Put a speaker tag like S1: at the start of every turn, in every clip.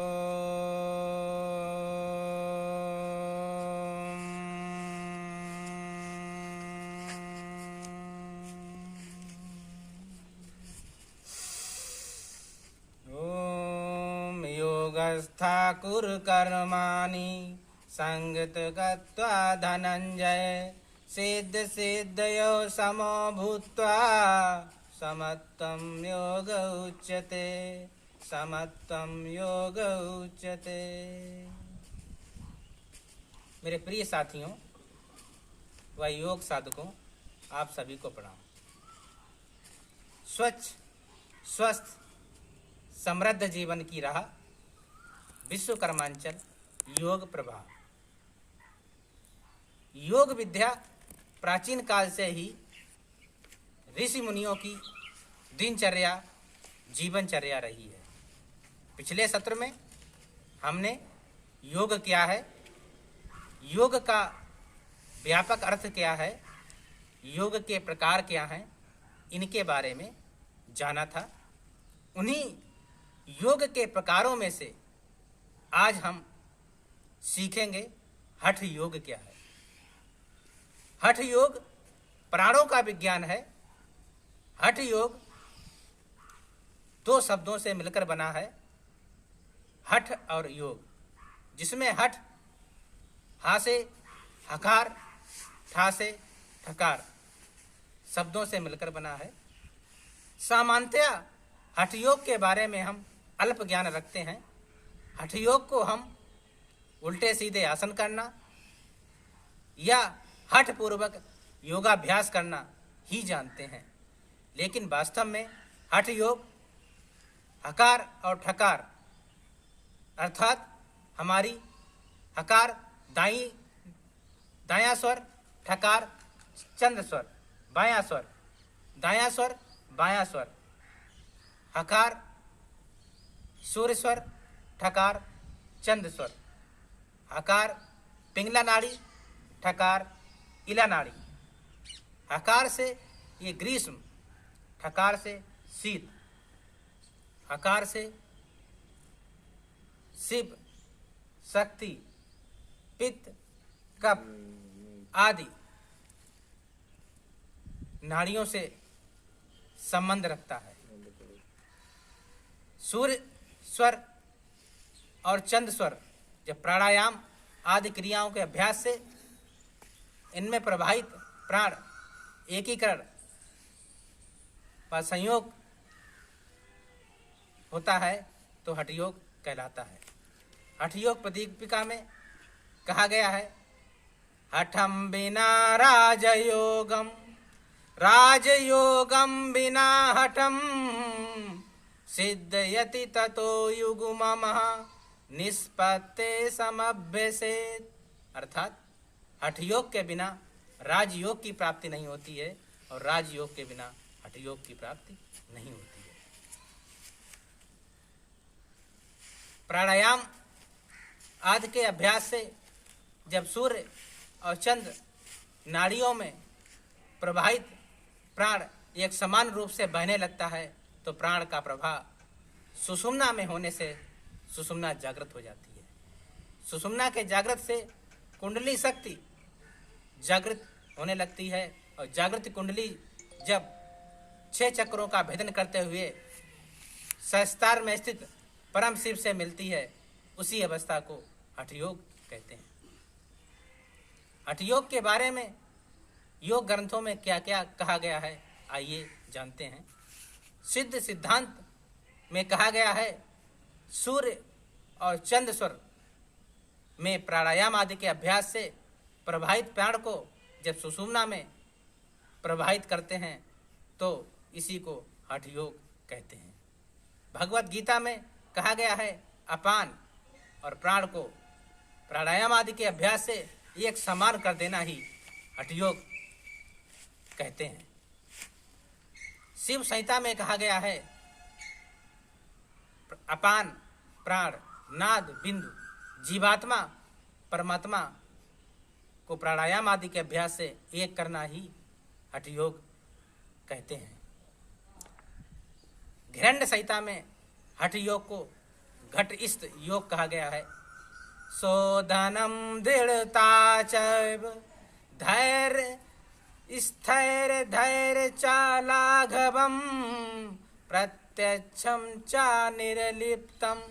S1: योगस्था कुरु कर्माणि संगत गत्वा धनंजय सिद्ध सिद्धयो समो भूत्वा समत्वं योग उच्यते समत्वं योग उच्यते। मेरे प्रिय साथियों व योग साधकों, आप सभी को प्रणाम। स्वच्छ स्वस्थ समृद्ध जीवन की राह, विश्वकर्मांचल योग प्रभाव। योग विद्या प्राचीन काल से ही ऋषि मुनियों की दिनचर्या जीवनचर्या रही है। पिछले सत्र में हमने योग क्या है, योग का व्यापक अर्थ क्या है, योग के प्रकार क्या हैं, इनके बारे में जाना था। उन्हीं योग के प्रकारों में से आज हम सीखेंगे हठ योग क्या है। हठ योग प्राणों का विज्ञान है। हठ योग दो शब्दों से मिलकर बना है, हठ और योग, जिसमें हठ हा से हकार, ठा से ठकार शब्दों से मिलकर बना है। सामान्यतया हठ योग के बारे में हम अल्प ज्ञान रखते हैं। हठ योग को हम उल्टे सीधे आसन करना या हठ पूर्वक योगाभ्यास करना ही जानते हैं, लेकिन वास्तव में हठ योग हकार और ठकार अर्थात हमारी हकार दायां स्वर, ठकार चंद्र स्वर, बायां स्वर, दायां स्वर, बायां स्वर, हकार सूर्य स्वर, ठकार चंद्र स्वर, हकार पिंगला नाड़ी, ठकार इला नाड़ी। हकार से ये ग्रीष्म, ठकार से शीत, हकार से शिव, शक्ति, पित्त, कफ आदि नाड़ियों से संबंध रखता है। सूर्य स्वर और चंद्र स्वर जब प्राणायाम आदि क्रियाओं के अभ्यास से इनमें प्रवाहित प्राण एकीकरण व संयोग होता है तो हठ योग कहलाता है। हठ योग प्रदीपिका में कहा गया है, हठम बिना राजयोगम, राजयोगम बिना हठम, सिद्धयति ततो युग्ममः निष्पत्ते समभ्यसेत्। अर्थात हठ योग के बिना राजयोग की प्राप्ति नहीं होती है और राजयोग के बिना हठ योग की प्राप्ति नहीं होती है। प्राणायाम आदि के अभ्यास से जब सूर्य और चंद्र नाड़ियों में प्रवाहित प्राण एक समान रूप से बहने लगता है तो प्राण का प्रवाह सुषुम्ना में होने से सुषुम्ना जागृत हो जाती है। सुषुम्ना के जागृत से कुंडली शक्ति जागृत होने लगती है और जागृत कुंडली जब 6 चक्रों का भेदन करते हुए सहस्त्रार में स्थित परम शिव से मिलती है, उसी अवस्था को हठ योग कहते हैं। हठ योग के बारे में योग ग्रंथों में क्या क्या कहा गया है, आइए जानते हैं। सिद्ध सिद्धांत में कहा गया है, सूर्य और चंद्र स्वर में प्राणायाम आदि के अभ्यास से प्रवाहित प्राण को जब सुषुम्ना में प्रवाहित करते हैं तो इसी को हठ योग कहते हैं। भगवत गीता में कहा गया है, अपान और प्राण को प्राणायाम आदि के अभ्यास से एक समान कर देना ही हठ योग कहते हैं। शिव संहिता में कहा गया है, अपान प्राण नाद बिंदु जीवात्मा परमात्मा को प्राणायाम आदि के अभ्यास से एक करना ही हठ योग कहते हैं। हिरण्य संहिता में हठ योग को घट इस्त योग कहा गया है। शोधनम दृढ़ता चैव धैर्य स्थैर्य धैर्य च लाघवम प्रत्यक्षम च निर्लिप्तम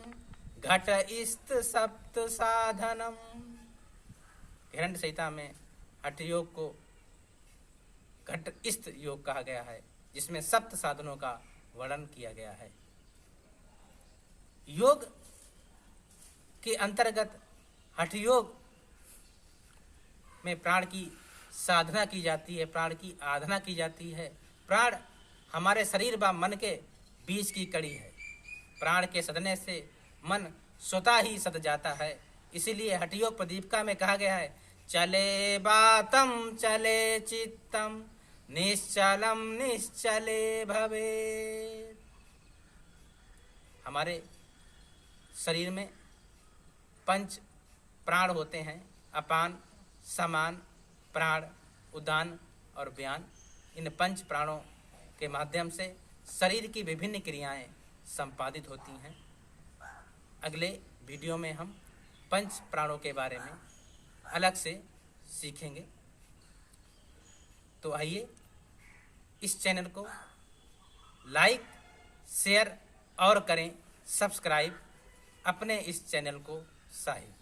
S1: घट इस्त सप्त साधनम। हिरण्य संहिता में हठ योग को घट इस्त योग कहा गया है, जिसमें सप्त साधनों का वर्णन किया गया है। योग के अंतर्गत हठ योग में प्राण की साधना की जाती है, प्राण की आराधना की जाती है। प्राण हमारे शरीर व मन के बीच की कड़ी है। प्राण के सदने से मन स्वतः ही सद जाता है। इसीलिए हठ योग प्रदीपिका में कहा गया है, चले बातम चले चित्तम निश्चलम निश्चले भवे। हमारे शरीर में पंच प्राण होते हैं, अपान, समान, प्राण, उदान और व्यान। इन पंच प्राणों के माध्यम से शरीर की विभिन्न क्रियाएं संपादित होती हैं। अगले वीडियो में हम पंच प्राणों के बारे में अलग से सीखेंगे। तो आइए इस चैनल को लाइक, शेयर और करें सब्सक्राइब अपने इस चैनल को साहिब।